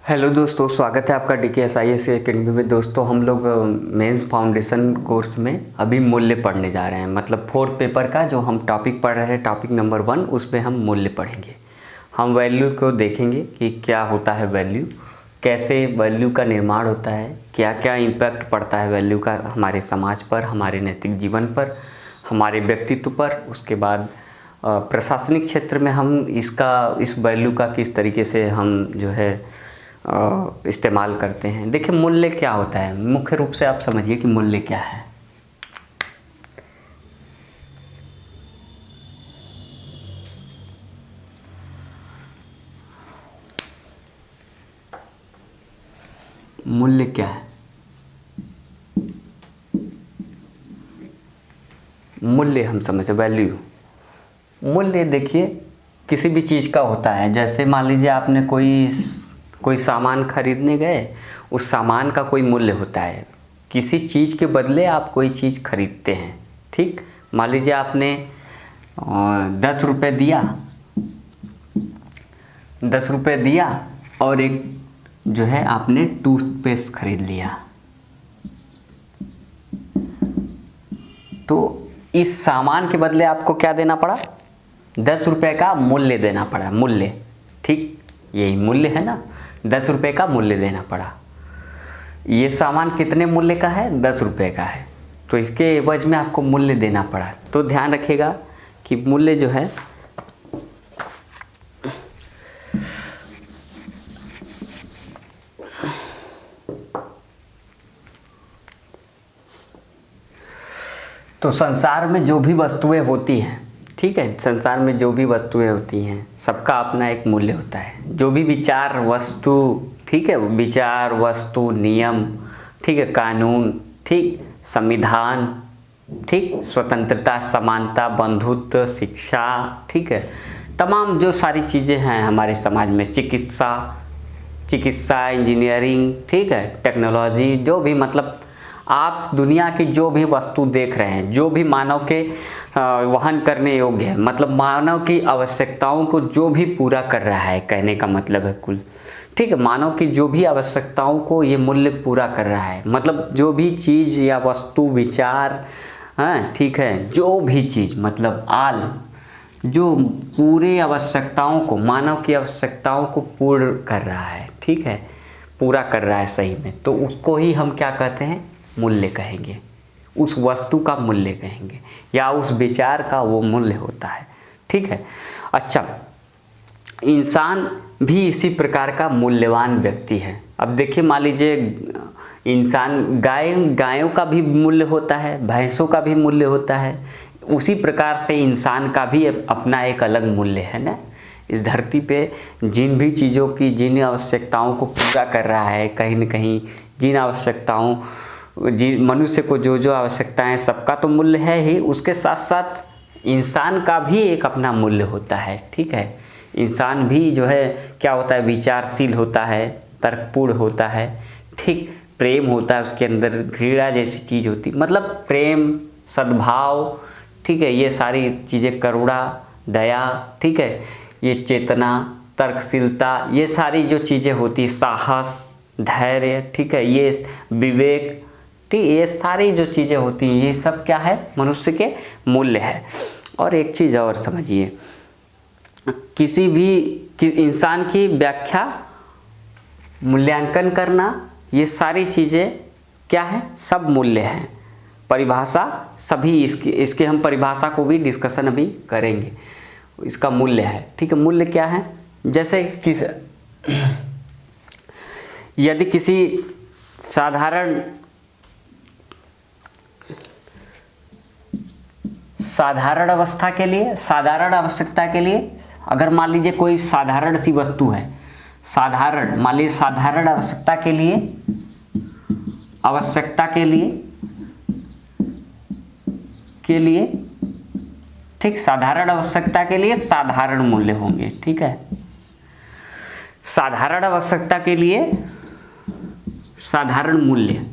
Hello दोस्तों, स्वागत है आपका DKSIS एकेडमी में। दोस्तों हम लोग मेंस फाउंडेशन कोर्स में अभी मूल्य पढ़ने जा रहे हैं। मतलब फोर्थ पेपर का जो हम टॉपिक पढ़ रहे हैं, टॉपिक नंबर 1, उसमें हम मूल्य पढ़ेंगे। हम वैल्यू को देखेंगे कि क्या होता है वैल्यू, कैसे वैल्यू का निर्माण होता है, क्या क्या इम्पैक्ट पड़ता है वैल्यू का हमारे समाज पर, हमारे नैतिक जीवन पर, हमारे व्यक्तित्व पर। उसके बाद प्रशासनिक क्षेत्र में हम इस वैल्यू का किस तरीके से हम जो है इस्तेमाल करते हैं। देखिए मूल्य क्या होता है, मुख्य रूप से आप समझिए कि मूल्य क्या है। मूल्य क्या है? मूल्य हम समझे वैल्यू। मूल्य देखिए किसी भी चीज़ का होता है। जैसे मान लीजिए आपने कोई सामान खरीदने गए, उस सामान का कोई मूल्य होता है। किसी चीज़ के बदले आप कोई चीज़ खरीदते हैं, ठीक। मान लीजिए आपने 10 रुपये दिया, 10 रुपये दिया और एक जो है आपने टूथपेस्ट खरीद लिया। तो इस सामान के बदले आपको क्या देना पड़ा? 10 रुपये का मूल्य देना पड़ा। मूल्य, ठीक, यही मूल्य है ना। 10 रुपये का मूल्य देना पड़ा। ये सामान कितने मूल्य का है? 10 रुपये का है। तो इसके एवज में आपको मूल्य देना पड़ा। तो ध्यान रखिएगा कि मूल्य जो है तो संसार में जो भी वस्तुएं होती हैं, ठीक है, संसार में जो भी वस्तुएं होती हैं सबका अपना एक मूल्य होता है। जो भी विचार वस्तु, ठीक है, विचार वस्तु, नियम, ठीक है, कानून, ठीक, संविधान, ठीक, स्वतंत्रता, समानता, बंधुत्व, शिक्षा, ठीक है, तमाम जो सारी चीज़ें हैं हमारे समाज में, चिकित्सा, इंजीनियरिंग, ठीक है, टेक्नोलॉजी, जो भी, मतलब आप दुनिया की जो भी वस्तु देख रहे हैं, जो भी मानव के वहन करने योग्य है, मतलब मानव की आवश्यकताओं को जो भी पूरा कर रहा है, कहने का मतलब है कुल, ठीक है, मानव की जो भी आवश्यकताओं को ये मूल्य पूरा कर रहा है। मतलब जो भी चीज़ या वस्तु, विचार, हाँ, ठीक है, जो भी चीज़, मतलब जो पूरे आवश्यकताओं को, मानव की आवश्यकताओं को पूर्ण कर रहा है, ठीक है, पूरा कर रहा है सही में, तो उसको ही हम क्या कहते हैं? मूल्य कहेंगे। उस वस्तु का मूल्य कहेंगे या उस विचार का वो मूल्य होता है, ठीक है। अच्छा, इंसान भी इसी प्रकार का मूल्यवान व्यक्ति है। अब देखिए मान लीजिए इंसान, गायों का भी मूल्य होता है, भैंसों का भी मूल्य होता है। उसी प्रकार से इंसान का भी अपना एक अलग मूल्य है ना। इस धरती पे जिन भी चीज़ों की, जिन आवश्यकताओं को पूरा कर रहा है, कहीं न कहीं जिन आवश्यकताओं, मनुष्य को जो आवश्यकताएं, सबका तो मूल्य है ही, उसके साथ साथ इंसान का भी एक अपना मूल्य होता है, ठीक है। इंसान भी जो है क्या होता है? विचारशील होता है, तर्कपूर्ण होता है, ठीक, प्रेम होता है उसके अंदर, घृणा जैसी चीज़ होती, मतलब प्रेम, सद्भाव, ठीक है, ये सारी चीज़ें, करुणा, दया, ठीक है, ये चेतना, तर्कशीलता, ये सारी जो चीज़ें होती, साहस, धैर्य, ठीक है, ये विवेक, ठीक, ये सारी जो चीज़ें होती हैं, ये सब क्या है? मनुष्य के मूल्य है। और एक चीज़ और समझिए, किसी भी इंसान की व्याख्या, मूल्यांकन करना, ये सारी चीज़ें क्या है? सब मूल्य हैं। परिभाषा सभी इसके हम परिभाषा को भी डिस्कशन अभी करेंगे। इसका मूल्य है, ठीक है। मूल्य क्या है? जैसे यदि किसी साधारण अवस्था के लिए, साधारण आवश्यकता के लिए, अगर मान लीजिए कोई साधारण सी वस्तु है, साधारण, मान लीजिए साधारण आवश्यकता के लिए, ठीक, साधारण आवश्यकता के लिए साधारण मूल्य होंगे, ठीक है। साधारण आवश्यकता के लिए साधारण मूल्य,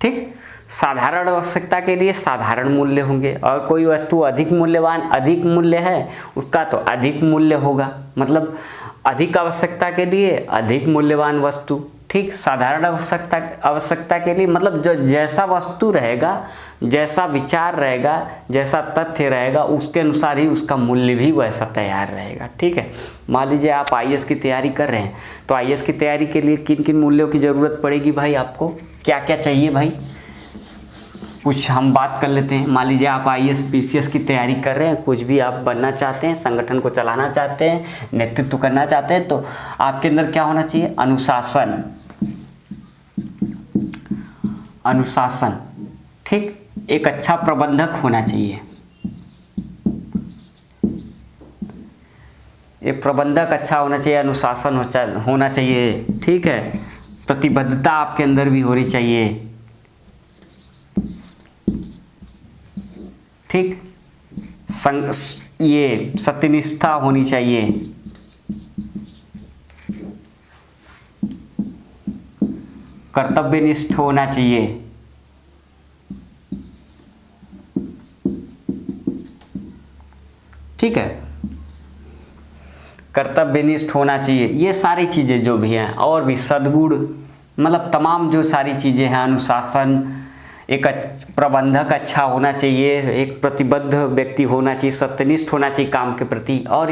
ठीक। साधारण आवश्यकता के लिए साधारण मूल्य होंगे, और कोई वस्तु अधिक मूल्यवान, अधिक मूल्य है उसका तो अधिक मूल्य होगा। मतलब अधिक आवश्यकता के लिए अधिक मूल्यवान वस्तु, ठीक। साधारण आवश्यकता के लिए मतलब जो जैसा वस्तु रहेगा, जैसा विचार रहेगा, जैसा तथ्य रहेगा, उसके अनुसार ही उसका मूल्य भी वैसा तैयार रहेगा, ठीक है। मान लीजिए आप आईएएस की तैयारी कर रहे हैं, तो आईएएस की तैयारी के लिए किन किन मूल्यों की ज़रूरत पड़ेगी भाई, आपको क्या क्या चाहिए भाई, कुछ हम बात कर लेते हैं। मान लीजिए आप आईएएस पीसीएस की तैयारी कर रहे हैं, कुछ भी आप बनना चाहते हैं, संगठन को चलाना चाहते हैं, नेतृत्व करना चाहते हैं, तो आपके अंदर क्या होना चाहिए, अनुशासन, अनुशासन, ठीक। एक अच्छा प्रबंधक होना चाहिए, एक प्रबंधक अच्छा होना चाहिए, अनुशासन होना चाहिए, ठीक है। प्रतिबद्धता आपके अंदर भी होनी चाहिए, ठीक। ये सत्यनिष्ठा होनी चाहिए, कर्तव्यनिष्ठ होना चाहिए, ठीक है, कर्तव्यनिष्ठ होना चाहिए। ये सारी चीज़ें जो भी हैं, और भी सद्गुण, मतलब तमाम जो सारी चीज़ें हैं, अनुशासन, एक प्रबंधक अच्छा होना चाहिए, एक प्रतिबद्ध व्यक्ति होना चाहिए, सत्यनिष्ठ होना चाहिए काम के प्रति, और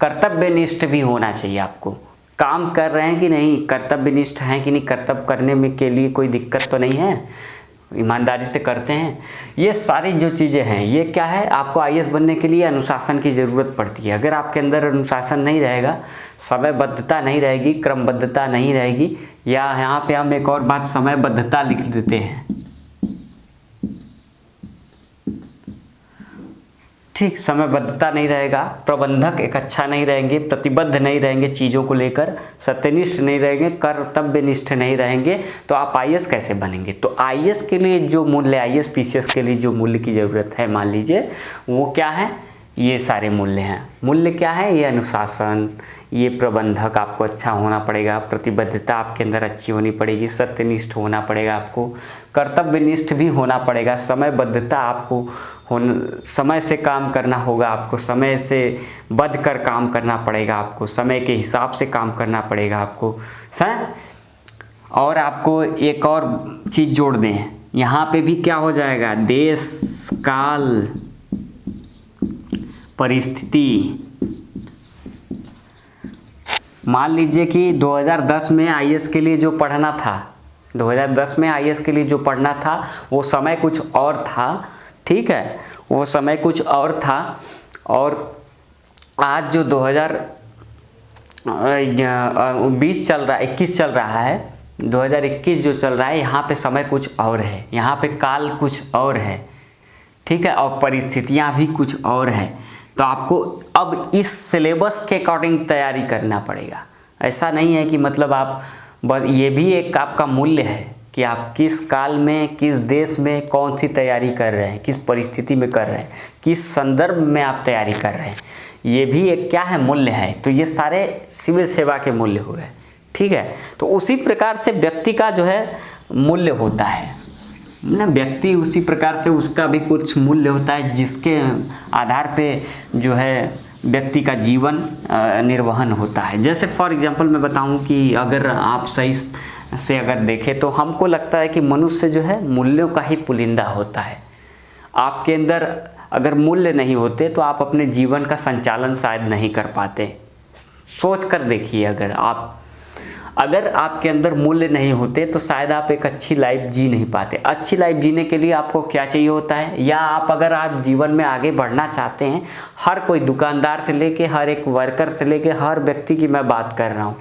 कर्तव्यनिष्ठ भी होना चाहिए। आपको काम कर रहे हैं कि नहीं, कर्तव्यनिष्ठ हैं कि नहीं, कर्तव्य करने में के लिए कोई दिक्कत तो नहीं है, ईमानदारी से करते हैं। ये सारी जो चीज़ें हैं, ये क्या है, आपको आईएएस बनने के लिए अनुशासन की ज़रूरत पड़ती है। अगर आपके अंदर अनुशासन नहीं रहेगा, समयबद्धता नहीं रहेगी, क्रमबद्धता नहीं रहेगी, या यहाँ पे हम एक और बात समयबद्धता लिख देते हैं, ठीक। समयबद्धता नहीं रहेगा, प्रबंधक एक अच्छा नहीं रहेंगे, प्रतिबद्ध नहीं रहेंगे चीज़ों को लेकर, सत्यनिष्ठ नहीं रहेंगे, कर्तव्यनिष्ठ नहीं रहेंगे, तो आप आईएएस कैसे बनेंगे। तो आईएएस के लिए जो मूल्य, आईएएस पीसीएस के लिए जो मूल्य की ज़रूरत है, मान लीजिए वो क्या है, ये सारे मूल्य हैं। मूल्य क्या है, ये अनुशासन, ये प्रबंधक आपको अच्छा होना पड़ेगा, प्रतिबद्धता आपके अंदर अच्छी होनी पड़ेगी, सत्यनिष्ठ होना पड़ेगा आपको, कर्तव्यनिष्ठ भी होना पड़ेगा, समयबद्धता आपको समय से काम करना होगा, आपको समय से बध कर काम करना पड़ेगा, आपको समय के हिसाब से काम करना पड़ेगा आपको, सही। और आपको एक और चीज़ जोड़ दें, यहाँ पे भी क्या हो जाएगा, देश काल परिस्थिति। मान लीजिए कि 2010 में आईएएस के लिए जो पढ़ना था, 2010 में आईएएस के लिए जो पढ़ना था वो समय कुछ और था, ठीक है, वो समय कुछ और था, और आज जो 2020 चल रहा है, 21 चल रहा है, 2021 जो चल रहा है, यहाँ पे समय कुछ और है, यहाँ पे काल कुछ और है, ठीक है, और परिस्थितियाँ भी कुछ और है। तो आपको अब इस सिलेबस के अकॉर्डिंग तैयारी करना पड़ेगा। ऐसा नहीं है कि मतलब आप बस, ये भी एक आपका मूल्य है कि आप किस काल में, किस देश में कौन सी तैयारी कर रहे हैं, किस परिस्थिति में कर रहे हैं, किस संदर्भ में आप तैयारी कर रहे हैं, ये भी एक क्या है, मूल्य है। तो ये सारे सिविल सेवा के मूल्य हो गए, ठीक है। तो उसी प्रकार से व्यक्ति का जो है मूल्य होता है ना, व्यक्ति उसी प्रकार से उसका भी कुछ मूल्य होता है, जिसके आधार पे जो है व्यक्ति का जीवन निर्वहन होता है। जैसे फॉर एग्जांपल मैं बताऊं कि अगर आप सही से अगर देखें तो हमको लगता है कि मनुष्य जो है मूल्यों का ही पुलिंदा होता है। आपके अंदर अगर मूल्य नहीं होते तो आप अपने जीवन का संचालन शायद नहीं कर पाते। सोच कर देखिए, अगर आपके अंदर मूल्य नहीं होते तो शायद आप एक अच्छी लाइफ जी नहीं पाते। अच्छी लाइफ जीने के लिए आपको क्या चाहिए होता है, या अगर आप जीवन में आगे बढ़ना चाहते हैं, हर कोई दुकानदार से लेके हर एक वर्कर से लेके हर व्यक्ति की मैं बात कर रहा हूँ,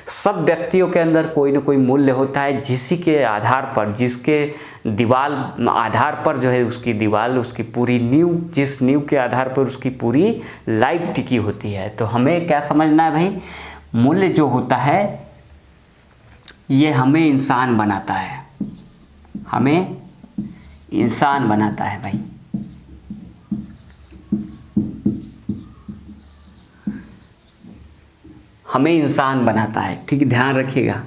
सब व्यक्तियों के अंदर कोई ना कोई मूल्य होता है, जिसी के आधार पर, जिसके दीवार आधार पर जो है उसकी दीवार, उसकी पूरी नींव, जिस नींव के आधार पर उसकी पूरी लाइफ टिकी होती है। तो हमें क्या समझना है भाई, मूल्य जो होता है ये हमें इंसान बनाता है, हमें इंसान बनाता है भाई। हमें इंसान बनाता है, ठीक, ध्यान रखिएगा।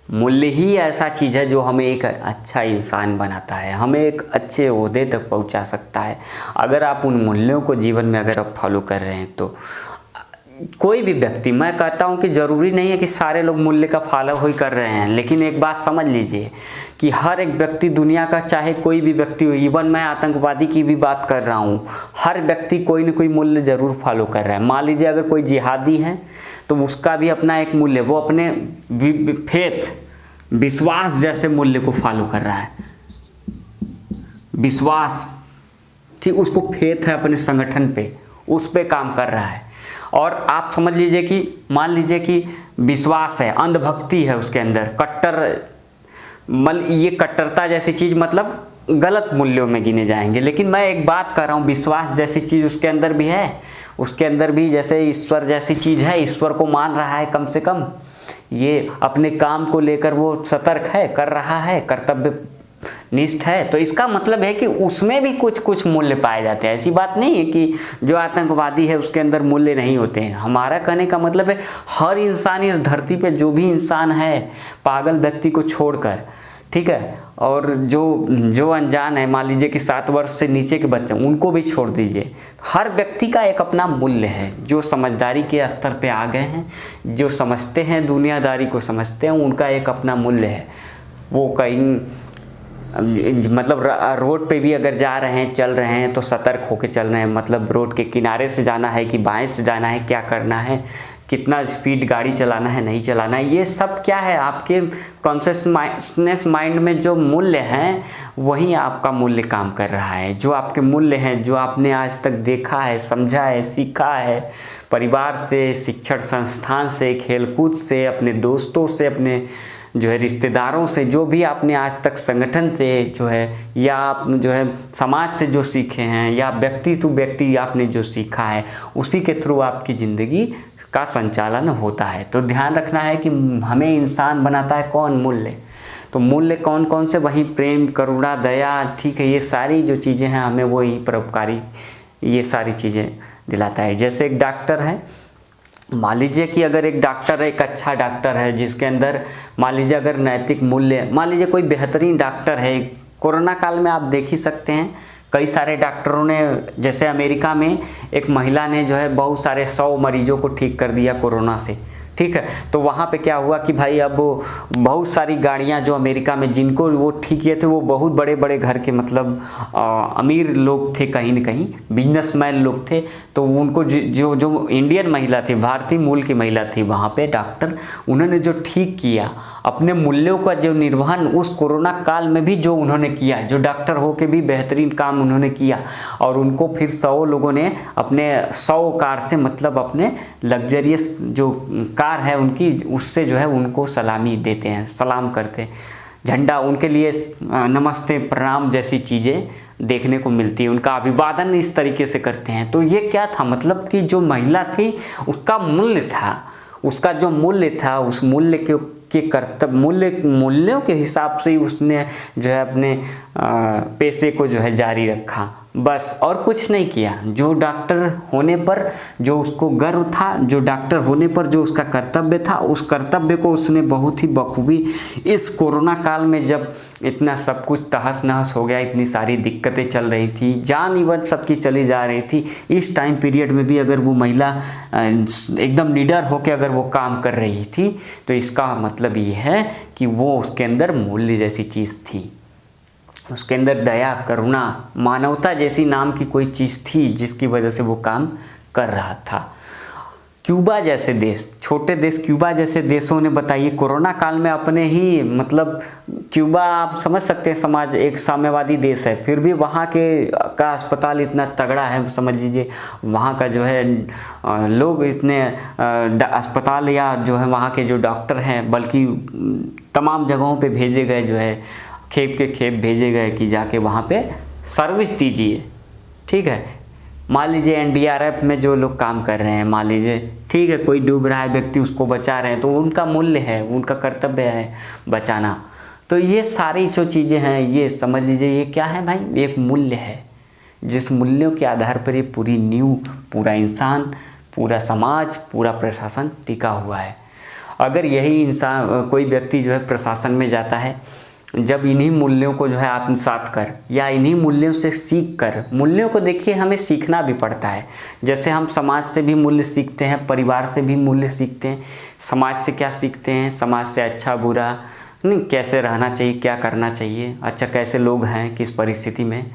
मूल्य ही ऐसा चीज़ है जो हमें एक अच्छा इंसान बनाता है, हमें एक अच्छे ओहदे तक पहुंचा सकता है। अगर आप उन मूल्यों को जीवन में अगर आप फॉलो कर रहे हैं तो कोई भी व्यक्ति, मैं कहता हूं कि ज़रूरी नहीं है कि सारे लोग मूल्य का फॉलो ही कर रहे हैं, लेकिन एक बात समझ लीजिए कि हर एक व्यक्ति दुनिया का, चाहे कोई भी व्यक्ति हो, इवन मैं आतंकवादी की भी बात कर रहा हूं, हर व्यक्ति कोई न कोई मूल्य ज़रूर फॉलो कर रहा है। मान लीजिए अगर कोई जिहादी है तो उसका भी अपना एक मूल्य, वो अपने फेथ, विश्वास जैसे मूल्य को फॉलो कर रहा है। विश्वास, ठीक, उसको फेथ है अपने संगठन पे, उस पे काम कर रहा है। और आप समझ लीजिए कि मान लीजिए कि विश्वास है, अंधभक्ति है उसके अंदर, ये कट्टरता जैसी चीज़ मतलब गलत मूल्यों में गिने जाएंगे। लेकिन मैं एक बात कर रहा हूँ, विश्वास जैसी चीज़ उसके अंदर भी है, उसके अंदर भी जैसे ईश्वर जैसी चीज़ है, ईश्वर को मान रहा है, कम से कम ये अपने काम को लेकर वो सतर्क है, कर रहा है, कर्तव्य निष्ठ है। तो इसका मतलब है कि उसमें भी कुछ कुछ मूल्य पाए जाते हैं। ऐसी बात नहीं है कि जो आतंकवादी है उसके अंदर मूल्य नहीं होते हैं। हमारा कहने का मतलब है हर इंसान इस धरती पे, जो भी इंसान है, पागल व्यक्ति को छोड़कर, ठीक है, और जो अनजान है, मान लीजिए कि 7 वर्ष से नीचे के बच्चे, उनको भी छोड़ दीजिए, हर व्यक्ति का एक अपना मूल्य है। जो समझदारी के स्तर पे आ गए हैं, जो समझते हैं, दुनियादारी को समझते हैं, उनका एक अपना मूल्य है। वो कहीं मतलब रोड पे भी अगर जा रहे हैं, चल रहे हैं, तो सतर्क होकर चल रहे हैं। मतलब रोड के किनारे से जाना है कि बाएं से जाना है, क्या करना है, कितना स्पीड गाड़ी चलाना है, नहीं चलाना है, ये सब क्या है, आपके कॉन्शियसनेस माइंड में जो मूल्य हैं वही आपका मूल्य काम कर रहा है। जो आपके मूल्य हैं, जो आपने आज तक देखा है, समझा है, सीखा है, परिवार से, शिक्षण संस्थान से, खेलकूद से, अपने दोस्तों से, अपने जो है रिश्तेदारों से, जो भी आपने आज तक संगठन से जो है, या आप जो है समाज से जो सीखे हैं, या व्यक्ति टू व्यक्ति आपने जो सीखा है, उसी के थ्रू आपकी ज़िंदगी का संचालन होता है। तो ध्यान रखना है कि हमें इंसान बनाता है कौन? मूल्य। तो मूल्य कौन कौन से? वही प्रेम, करुणा, दया, ठीक है, ये सारी जो चीज़ें हैं हमें वही परोपकारी, ये सारी चीज़ें दिलाता है। जैसे एक डॉक्टर है, मान लीजिए कि अगर एक डॉक्टर है, एक अच्छा डॉक्टर है जिसके अंदर मान लीजिए अगर नैतिक मूल्य, मान लीजिए कोई बेहतरीन डॉक्टर है, कोरोना काल में आप देख ही सकते हैं कई सारे डॉक्टरों ने, जैसे अमेरिका में एक महिला ने जो है बहुत सारे 100 मरीजों को ठीक कर दिया कोरोना से, ठीक है। तो वहाँ पे क्या हुआ कि भाई अब बहुत सारी गाड़ियाँ जो अमेरिका में जिनको वो ठीक किए थे, वो बहुत बड़े बड़े घर के मतलब अमीर लोग थे, कहीं न कहीं बिजनेसमैन लोग थे। तो उनको जो इंडियन महिला थी, भारतीय मूल की महिला थी वहाँ पे डॉक्टर, उन्होंने जो ठीक किया, अपने मूल्यों का जो निर्वहन उस कोरोना काल में भी जो उन्होंने किया, जो डॉक्टर हो के भी बेहतरीन काम उन्होंने किया, और उनको फिर 100 लोगों ने अपने 100 कार से, मतलब अपने लग्जरियस जो कार है उनकी, उससे जो है उनको सलामी देते हैं, सलाम करते हैं, झंडा उनके लिए नमस्ते, प्रणाम जैसी चीज़ें देखने को मिलती है, उनका अभिवादन इस तरीके से करते हैं। तो ये क्या था, मतलब कि जो महिला थी उसका मूल्य था, उसका जो मूल्य था, उस मूल्य के कर्तव्य मूल्यों के हिसाब से ही उसने जो है अपने पेशे को जो है जारी रखा, बस, और कुछ नहीं किया। जो डॉक्टर होने पर जो उसको गर्व था, जो डॉक्टर होने पर जो उसका कर्तव्य था, उस कर्तव्य को उसने बहुत ही बखूबी इस कोरोना काल में, जब इतना सब कुछ तहस नहस हो गया, इतनी सारी दिक्कतें चल रही थी, जान इवन सबकी चली जा रही थी, इस टाइम पीरियड में भी अगर वो महिला एकदम निडर होकर अगर वो काम कर रही थी, तो इसका मतलब ये है कि वो उसके अंदर मूल्य जैसी चीज़ थी, उसके अंदर दया, करुणा, मानवता जैसी नाम की कोई चीज़ थी, जिसकी वजह से वो काम कर रहा था। क्यूबा जैसे देश, छोटे देश, क्यूबा जैसे देशों ने, बताइए, कोरोना काल में अपने ही, मतलब क्यूबा आप समझ सकते हैं, समाज एक साम्यवादी देश है, फिर भी वहाँ का अस्पताल इतना तगड़ा है, समझ लीजिए वहाँ का जो है लोग इतने अस्पताल या जो है वहाँ के जो डॉक्टर हैं, बल्कि तमाम जगहों पे भेजे गए, जो है खेप के खेप भेजे गए कि जाके वहाँ पे सर्विस दीजिए, ठीक है। मान लीजिए एनडीआरएफ में जो लोग काम कर रहे हैं, मान लीजिए, ठीक है, कोई डूब रहा है व्यक्ति, उसको बचा रहे हैं, तो उनका मूल्य है, उनका कर्तव्य है बचाना। तो ये सारी जो चीज़ें हैं, ये समझ लीजिए ये क्या है भाई, एक मूल्य है, जिस मूल्यों के आधार पर ये पूरी नींव, पूरा इंसान, पूरा समाज, पूरा प्रशासन टिका हुआ है। अगर यही इंसान कोई व्यक्ति जो है प्रशासन में जाता है, जब इन्हीं मूल्यों को जो है आत्मसात कर या इन्हीं मूल्यों से सीख कर, मूल्यों को देखिए हमें सीखना भी पड़ता है। जैसे हम समाज से भी मूल्य सीखते हैं, परिवार से भी मूल्य सीखते हैं। समाज से क्या सीखते हैं? समाज से अच्छा बुरा नहीं, कैसे रहना चाहिए, क्या करना चाहिए, अच्छा कैसे लोग हैं, किस परिस्थिति में।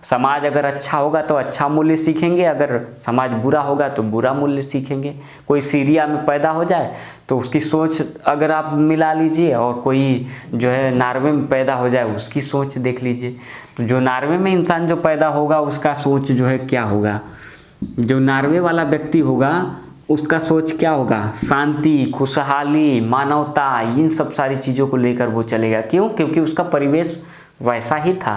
समाज अगर अच्छा होगा तो अच्छा मूल्य सीखेंगे, अगर समाज बुरा होगा तो बुरा मूल्य सीखेंगे। कोई सीरिया में पैदा हो जाए तो उसकी सोच अगर आप मिला लीजिए, और कोई जो है नॉर्वे में पैदा हो जाए उसकी सोच देख लीजिए। तो जो नॉर्वे में इंसान जो पैदा होगा उसका सोच जो है क्या होगा, जो नॉर्वे वाला व्यक्ति होगा उसका सोच क्या होगा? शांति, खुशहाली, मानवता, इन सब सारी चीज़ों को लेकर वो चलेगा। क्यों? क्योंकि उसका परिवेश वैसा ही था,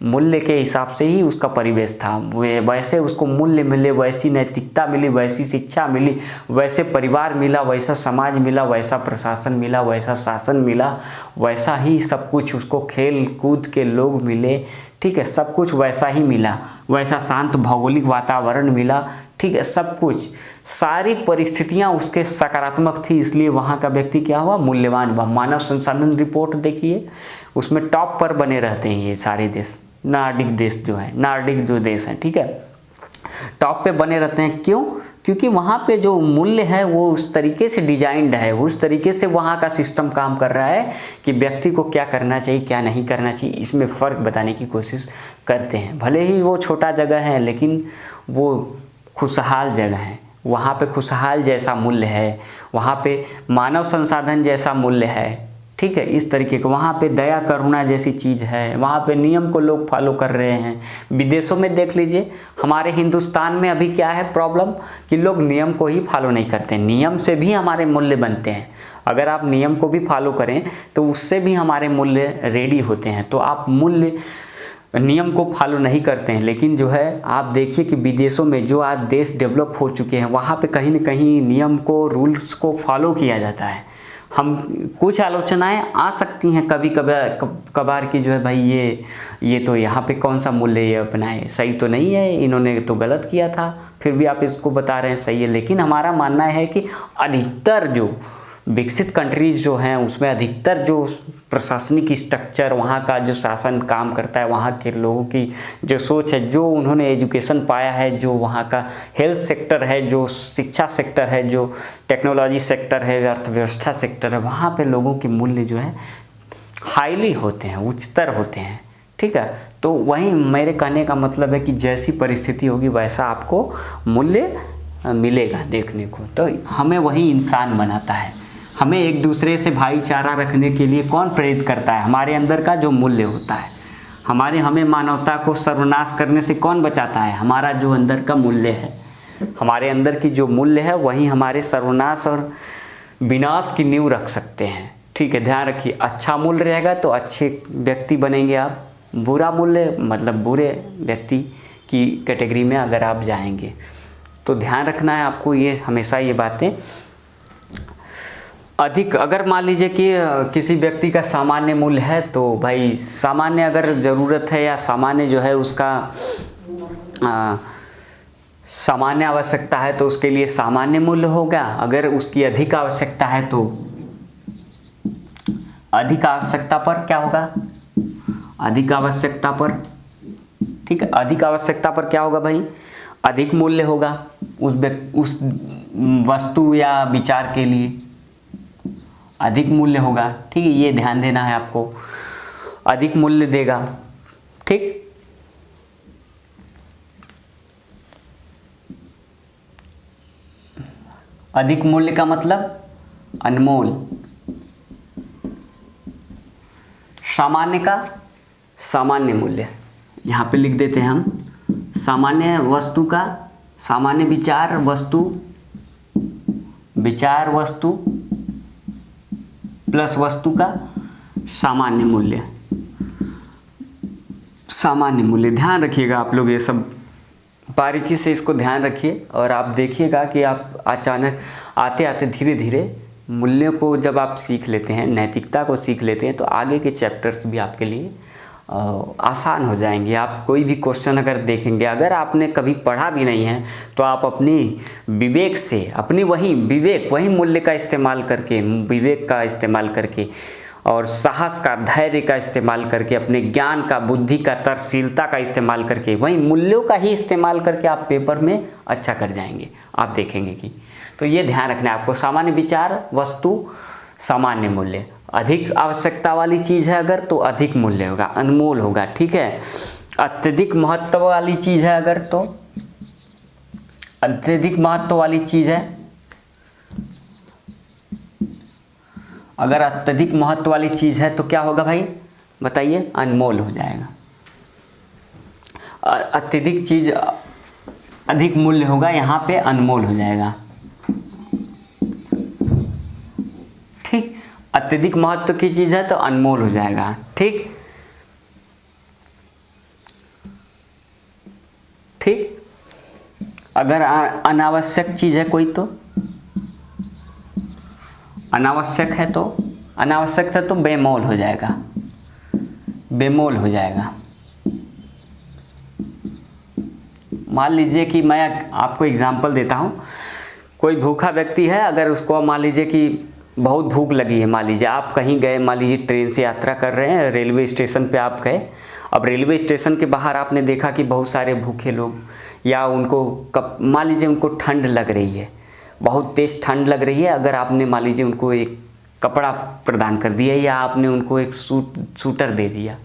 मूल्य के हिसाब से ही उसका परिवेश था, वैसे उसको मूल्य मिले, वैसी नैतिकता मिली, वैसी शिक्षा मिली, वैसे परिवार मिला, वैसा समाज मिला, वैसा प्रशासन मिला, वैसा शासन मिला, वैसा ही सब कुछ उसको खेल कूद के लोग मिले, ठीक है, सब कुछ वैसा ही मिला, वैसा शांत भौगोलिक वातावरण मिला, ठीक है, सब कुछ, सारी परिस्थितियां उसके सकारात्मक थी, इसलिए वहाँ का व्यक्ति क्या हुआ? मूल्यवान हुआ। मानव संसाधन रिपोर्ट देखिए, उसमें टॉप पर बने रहते हैं ये सारे देश, नार्डिक देश जो है, नार्डिक जो देश हैं, ठीक है, टॉप पे बने रहते हैं। क्यों? क्योंकि वहाँ पे जो मूल्य है वो उस तरीके से डिजाइंड है, उस तरीके से वहाँ का सिस्टम काम कर रहा है कि व्यक्ति को क्या करना चाहिए, क्या नहीं करना चाहिए, इसमें फ़र्क बताने की कोशिश करते हैं। भले ही वो छोटा जगह है लेकिन वो खुशहाल जगह है, वहाँ पे खुशहाल जैसा मूल्य है, वहाँ पे मानव संसाधन जैसा मूल्य है, ठीक है, इस तरीके का वहाँ पे दया करुणा जैसी चीज़ है, वहाँ पे नियम को लोग फॉलो कर रहे हैं। विदेशों में देख लीजिए, हमारे हिंदुस्तान में अभी क्या है प्रॉब्लम कि लोग नियम को ही फॉलो नहीं करते। नियम से भी हमारे मूल्य बनते हैं, अगर आप नियम को भी फॉलो करें तो उससे भी हमारे मूल्य रेडी होते हैं। तो आप मूल्य नियम को फॉलो नहीं करते हैं, लेकिन जो है आप देखिए कि विदेशों में जो आज देश डेवलप हो चुके हैं वहाँ पे कहीं न कहीं नियम को, रूल्स को फॉलो किया जाता है। हम कुछ आलोचनाएं आ सकती हैं कभी कभार की जो है भाई ये तो यहाँ पे कौन सा मूल्य ये अपनाए, सही तो नहीं है, इन्होंने तो गलत किया था, फिर भी आप इसको बता रहे हैं सही है। लेकिन हमारा मानना है कि अधिकतर जो विकसित कंट्रीज जो हैं उसमें अधिकतर जो प्रशासनिक स्ट्रक्चर, वहाँ का जो शासन काम करता है, वहाँ के लोगों की जो सोच है, जो उन्होंने एजुकेशन पाया है, जो वहाँ का हेल्थ सेक्टर है, जो शिक्षा सेक्टर है, जो टेक्नोलॉजी सेक्टर है, अर्थव्यवस्था सेक्टर है, वहाँ पे लोगों के मूल्य जो है हाईली होते हैं, उच्चतर होते हैं, ठीक है। तो वही मेरे कहने का मतलब है कि जैसी परिस्थिति होगी वैसा आपको मूल्य मिलेगा देखने को। तो हमें वही इंसान बनाता है। हमें एक दूसरे से भाईचारा रखने के लिए कौन प्रेरित करता है? हमारे अंदर का जो मूल्य होता है। हमें मानवता को सर्वनाश करने से कौन बचाता है? हमारा जो अंदर का मूल्य है, हमारे अंदर की जो मूल्य है वही हमारे सर्वनाश और विनाश की नींव रख सकते हैं, ठीक है। ध्यान रखिए, अच्छा मूल्य रहेगा तो अच्छे व्यक्ति बनेंगे आप, बुरा मूल्य मतलब बुरे व्यक्ति की कैटेगरी में अगर आप जाएंगे तो ध्यान रखना है आपको ये हमेशा ये बातें। अधिक अगर मान लीजिए कि किसी व्यक्ति का सामान्य मूल्य है तो भाई सामान्य अगर ज़रूरत है या सामान्य जो है उसका सामान्य आवश्यकता है तो उसके लिए सामान्य मूल्य होगा। अगर उसकी अधिक आवश्यकता है तो अधिक आवश्यकता पर क्या होगा? अधिक आवश्यकता पर, ठीक है, अधिक आवश्यकता पर क्या होगा भाई? अधिक मूल्य होगा उस वस्तु या विचार के लिए, अधिक मूल्य होगा, ठीक है। ये ध्यान देना है आपको, अधिक मूल्य देगा, ठीक। अधिक मूल्य का मतलब अनमोल, सामान्य का सामान्य मूल्य, यहाँ पे लिख देते हैं हम, सामान्य वस्तु का सामान्य विचार वस्तु प्लस वस्तु का सामान्य मूल्य। ध्यान रखिएगा आप लोग, ये सब बारीकी से इसको ध्यान रखिए और आप देखिएगा कि आप अचानक आते आते धीरे धीरे मूल्यों को जब आप सीख लेते हैं, नैतिकता को सीख लेते हैं तो आगे के चैप्टर्स भी आपके लिए आसान हो जाएंगे। आप कोई भी क्वेश्चन अगर देखेंगे, अगर आपने कभी पढ़ा भी नहीं है तो आप अपनी विवेक से, अपनी वही मूल्य का इस्तेमाल करके, विवेक का इस्तेमाल करके और साहस का, धैर्य का इस्तेमाल करके, अपने ज्ञान का, बुद्धि का, तर्कशीलता का इस्तेमाल करके, वही मूल्यों का ही इस्तेमाल करके आप पेपर में अच्छा कर जाएंगे। आप देखेंगे कि तो ये ध्यान रखना है आपको। सामान्य विचार, वस्तु, सामान्य मूल्य, अधिक आवश्यकता वाली चीज़ है अगर तो अधिक मूल्य होगा, अनमोल होगा, ठीक है। अत्यधिक महत्व वाली चीज़ है अगर तो अत्यधिक महत्व वाली चीज़ है, अगर अत्यधिक महत्व वाली चीज़ है तो क्या होगा भाई बताइए, अनमोल हो जाएगा। अत्यधिक चीज़ अधिक मूल्य होगा, यहाँ पे अनमोल हो जाएगा, ठीक। अत्यधिक महत्व की चीज़ है तो अनमोल हो जाएगा, ठीक ठीक। अगर अनावश्यक चीज़ है कोई तो अनावश्यक है तो बेमोल हो जाएगा, बेमोल हो जाएगा। मान लीजिए कि मैं आपको एग्जांपल देता हूँ, कोई भूखा व्यक्ति है, अगर उसको मान लीजिए कि बहुत भूख लगी है, मान लीजिए आप कहीं गए, मान लीजिए ट्रेन से यात्रा कर रहे हैं, रेलवे स्टेशन पे आप गए। अब रेलवे स्टेशन के बाहर आपने देखा कि बहुत सारे भूखे लोग, या उनको मान लीजिए उनको ठंड लग रही है, बहुत तेज़ ठंड लग रही है। अगर आपने मान लीजिए उनको एक कपड़ा प्रदान कर दिया या आपने उनको एक सूटर दे दिया,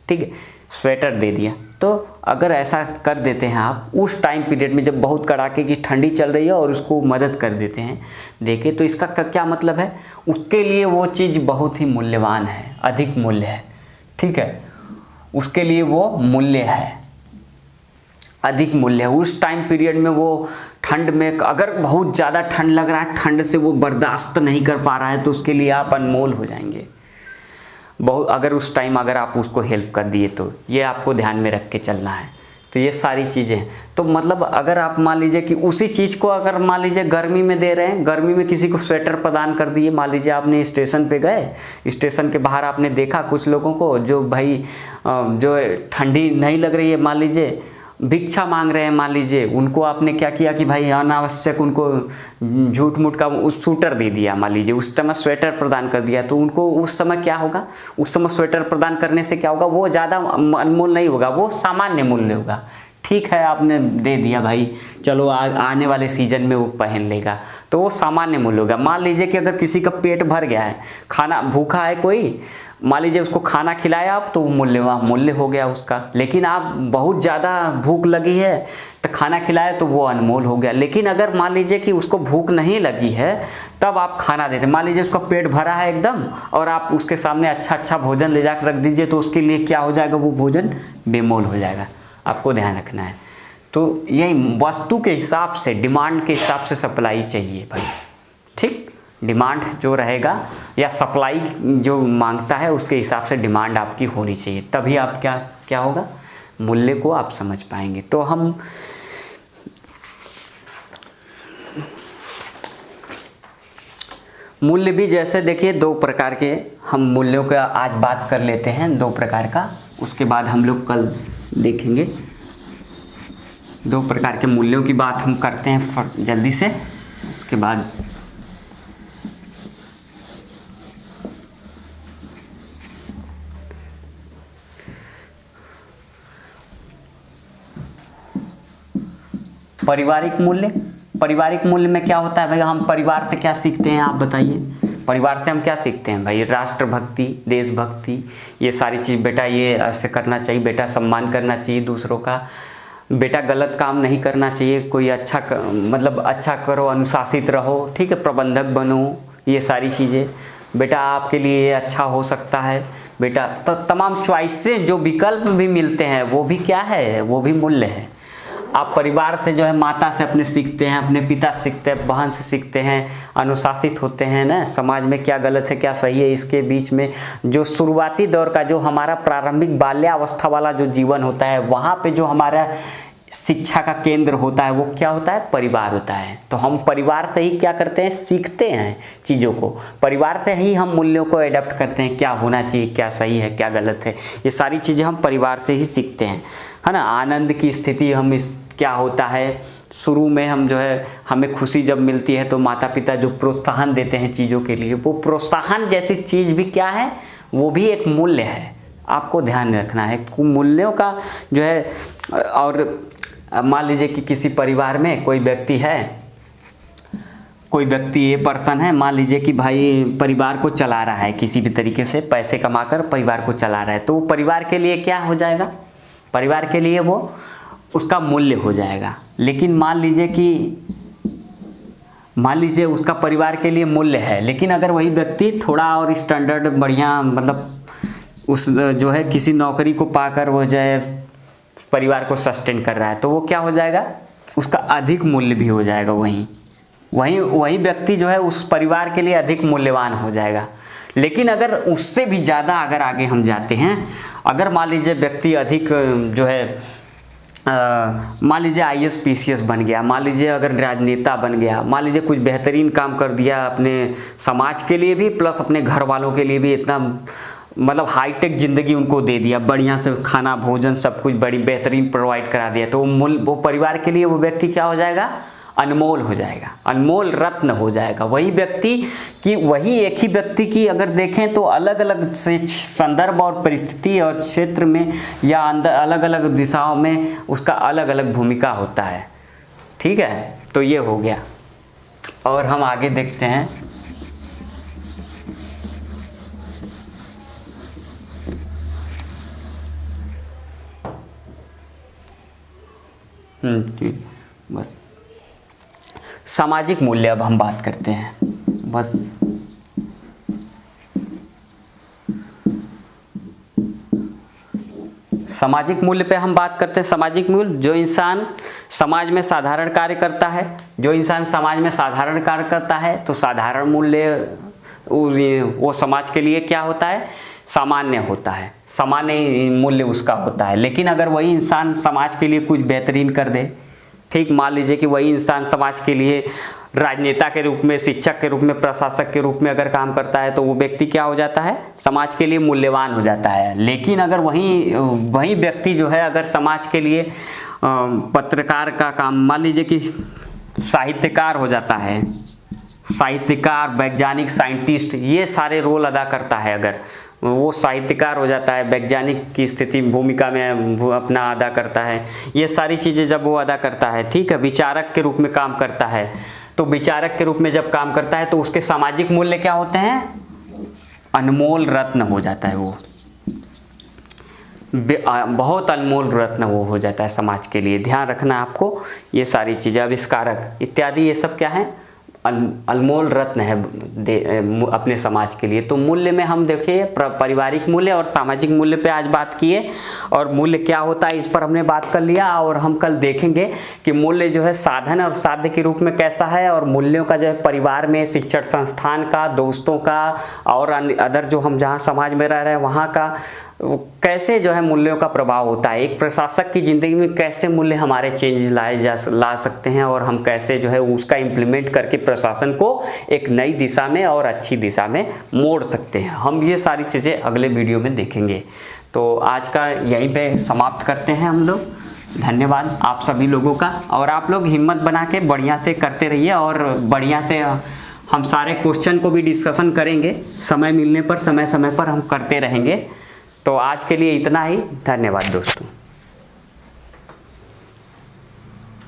ठीक है, स्वेटर दे दिया, तो अगर ऐसा कर देते हैं आप उस टाइम पीरियड में जब बहुत कड़ाके की ठंडी चल रही है और उसको मदद कर देते हैं, देखिए तो इसका क्या मतलब है, उसके लिए वो चीज़ बहुत ही मूल्यवान है, अधिक मूल्य है, ठीक है, उसके लिए वो मूल्य है, अधिक मूल्य है। उस टाइम पीरियड में वो ठंड में, अगर बहुत ज़्यादा ठंड लग रहा है, ठंड से वो बर्दाश्त नहीं कर पा रहा है, तो उसके लिए आप अनमोल हो जाएंगे बहुत, अगर उस टाइम अगर आप उसको हेल्प कर दिए तो। ये आपको ध्यान में रख के चलना है। तो ये सारी चीज़ें, तो मतलब अगर आप मान लीजिए कि उसी चीज़ को अगर मान लीजिए गर्मी में दे रहे हैं, गर्मी में किसी को स्वेटर प्रदान कर दिए, मान लीजिए आपने स्टेशन पे गए, स्टेशन के बाहर आपने देखा कुछ लोगों को जो भाई जो ठंडी नहीं लग रही है, मान लीजिए भिक्षा मांग रहे हैं, मान लीजिए उनको आपने क्या किया कि भाई अनावश्यक उनको झूठ मूठ का उस सूटर दे दिया, मान लीजिए उस समय स्वेटर प्रदान कर दिया, तो उनको उस समय क्या होगा, उस समय स्वेटर प्रदान करने से क्या होगा, वो ज़्यादा अनमोल नहीं होगा, वो सामान्य मूल्य होगा, ठीक है, आपने दे दिया भाई, चलो आने वाले सीजन में वो पहन लेगा, तो वो सामान्य मूल्य होगा। मान लीजिए कि अगर किसी का पेट भर गया है, खाना भूखा है कोई, मान लीजिए उसको खाना खिलाया आप, तो मूल्य हो गया उसका। लेकिन आप बहुत ज़्यादा भूख लगी है तो खाना खिलाया तो वो अनमोल हो गया। लेकिन अगर मान लीजिए कि उसको भूख नहीं लगी है तब आप खाना देते, मान लीजिए उसका पेट भरा है एकदम और आप उसके सामने अच्छा भोजन ले जाकर रख दीजिए, तो उसके लिए क्या हो जाएगा, वो भोजन बेमोल हो जाएगा। आपको ध्यान रखना है। तो यही वस्तु के हिसाब से, डिमांड के हिसाब से सप्लाई चाहिए भाई, ठीक। डिमांड जो रहेगा या सप्लाई जो मांगता है उसके हिसाब से डिमांड आपकी होनी चाहिए, तभी आप क्या होगा, मूल्य को आप समझ पाएंगे। तो हम मूल्य भी जैसे देखिए दो प्रकार के, हम मूल्यों का आज बात कर लेते हैं, दो प्रकार का, उसके बाद हम लोग कल देखेंगे। दो प्रकार के मूल्यों की बात हम करते हैं जल्दी से, उसके बाद पारिवारिक मूल्य। पारिवारिक मूल्य में क्या होता है भाई, हम परिवार से क्या सीखते हैं, आप बताइए। परिवार से हम क्या सीखते हैं भाई, राष्ट्रभक्ति, देशभक्ति, ये सारी चीज़, बेटा ये ऐसे करना चाहिए, बेटा सम्मान करना चाहिए दूसरों का, बेटा गलत काम नहीं करना चाहिए, कोई मतलब अच्छा करो, अनुशासित रहो, ठीक है, प्रबंधक बनो, ये सारी चीज़ें, बेटा आपके लिए अच्छा हो सकता है, बेटा तो तमाम चॉइसेस जो विकल्प भी मिलते हैं वो भी क्या है, वो भी मूल्य है। आप परिवार से जो है माता से अपने सीखते हैं, अपने पिता से सीखते हैं, बहन से सीखते हैं, अनुशासित होते हैं ना, समाज में क्या गलत है क्या सही है, इसके बीच में जो शुरुआती दौर का जो हमारा प्रारंभिक बाल्यावस्था वाला जो जीवन होता है, वहाँ पे जो हमारा शिक्षा का केंद्र होता है वो क्या होता है, परिवार होता है। तो हम परिवार से ही क्या करते हैं, सीखते हैं चीज़ों को, परिवार से ही हम मूल्यों को एडप्ट करते हैं, क्या होना चाहिए, क्या सही है, क्या गलत है, ये सारी चीज़ें हम परिवार से ही सीखते हैं, है ना। आनंद की स्थिति हम इस क्या होता है, शुरू में हम जो है हमें खुशी जब मिलती है तो माता पिता जो प्रोत्साहन देते हैं चीज़ों के लिए, वो प्रोत्साहन जैसी चीज़ भी क्या है, वो भी एक मूल्य है, आपको ध्यान रखना है मूल्यों का जो है। और मान लीजिए कि किसी परिवार में कोई व्यक्ति है, कोई व्यक्ति ये पर्सन है, मान लीजिए कि भाई परिवार को चला रहा है, किसी भी तरीके से पैसे कमाकर परिवार को चला रहा है, तो वो परिवार के लिए क्या हो जाएगा, परिवार के लिए वो उसका मूल्य हो जाएगा। लेकिन मान लीजिए उसका परिवार के लिए मूल्य है, लेकिन अगर वही व्यक्ति थोड़ा और स्टैंडर्ड बढ़िया मतलब उस जो है किसी नौकरी को पाकर वो जो है परिवार को सस्टेन कर रहा है, तो वो क्या हो जाएगा, उसका अधिक मूल्य भी हो जाएगा, वही व्यक्ति जो है उस परिवार के लिए अधिक मूल्यवान हो जाएगा। लेकिन अगर उससे भी ज़्यादा अगर आगे हम जाते हैं, अगर मान लीजिए व्यक्ति अधिक जो है मान लीजिए IAS PCS बन गया, मान लीजिए अगर राजनेता बन गया, मान लीजिए कुछ बेहतरीन काम कर दिया अपने समाज के लिए भी प्लस अपने घर वालों के लिए भी, इतना मतलब हाईटेक ज़िंदगी उनको दे दिया, बढ़िया से खाना भोजन सब कुछ बड़ी बेहतरीन प्रोवाइड करा दिया, तो वो परिवार के लिए वो व्यक्ति क्या हो जाएगा, अनमोल हो जाएगा, अनमोल रत्न हो जाएगा। वही एक ही व्यक्ति की अगर देखें तो अलग अलग संदर्भ और परिस्थिति और क्षेत्र में या अंदर अलग अलग दिशाओं में उसका अलग अलग भूमिका होता है, ठीक है। तो ये हो गया, और हम आगे देखते हैं। बस सामाजिक मूल्य अब हम बात करते हैं, बस सामाजिक मूल्य पे हम बात करते हैं। सामाजिक मूल्य, जो इंसान समाज में साधारण कार्य करता है, तो साधारण मूल्य वो समाज के लिए क्या होता है, सामान्य होता है, सामान्य मूल्य उसका होता है। लेकिन अगर वही इंसान समाज के लिए कुछ बेहतरीन कर दे, ठीक, मान लीजिए कि वही इंसान समाज के लिए राजनेता के रूप में, शिक्षक के रूप में, प्रशासक के रूप में अगर काम करता है, तो वो व्यक्ति क्या हो जाता है, समाज के लिए मूल्यवान हो जाता है। लेकिन अगर वही व्यक्ति जो है अगर समाज के लिए पत्रकार का काम, मान लीजिए कि साहित्यकार हो जाता है, साहित्यकार, वैज्ञानिक, साइंटिस्ट, ये सारे रोल अदा करता है, अगर वो साहित्यकार हो जाता है, वैज्ञानिक की स्थिति भूमिका में अपना अदा करता है, ये सारी चीज़ें जब वो अदा करता है, ठीक है, विचारक के रूप में काम करता है, तो विचारक के रूप में जब काम करता है तो उसके सामाजिक मूल्य क्या होते हैं, अनमोल रत्न हो जाता है, वो बहुत अनमोल रत्न वो हो जाता है समाज के लिए। ध्यान रखना आपको, ये सारी चीज़ें, आविष्कारक इत्यादि, ये सब क्या है, अनमोल रत्न है अपने समाज के लिए। तो मूल्य में हम देखिए पारिवारिक मूल्य और सामाजिक मूल्य पे आज बात किए, और मूल्य क्या होता है इस पर हमने बात कर लिया। और हम कल देखेंगे कि मूल्य जो है साधन और साध्य के रूप में कैसा है, और मूल्यों का जो है परिवार में, शिक्षण संस्थान का, दोस्तों का, और अदर जो हम जहाँ समाज में रह रहे हैं वहाँ का कैसे जो है मूल्यों का प्रभाव होता है। एक प्रशासक की ज़िंदगी में कैसे मूल्य हमारे चेंज ला सकते हैं, और हम कैसे जो है उसका इम्प्लीमेंट करके प्रशासन को एक नई दिशा में और अच्छी दिशा में मोड़ सकते हैं। हम ये सारी चीज़ें अगले वीडियो में देखेंगे। तो आज का यहीं पे समाप्त करते हैं हम लोग। धन्यवाद आप सभी लोगों का, और आप लोग हिम्मत बना के बढ़िया से करते रहिए, और बढ़िया से हम सारे क्वेश्चन को भी डिस्कशन करेंगे, समय मिलने पर, समय समय पर हम करते रहेंगे। तो आज के लिए इतना ही, धन्यवाद दोस्तों।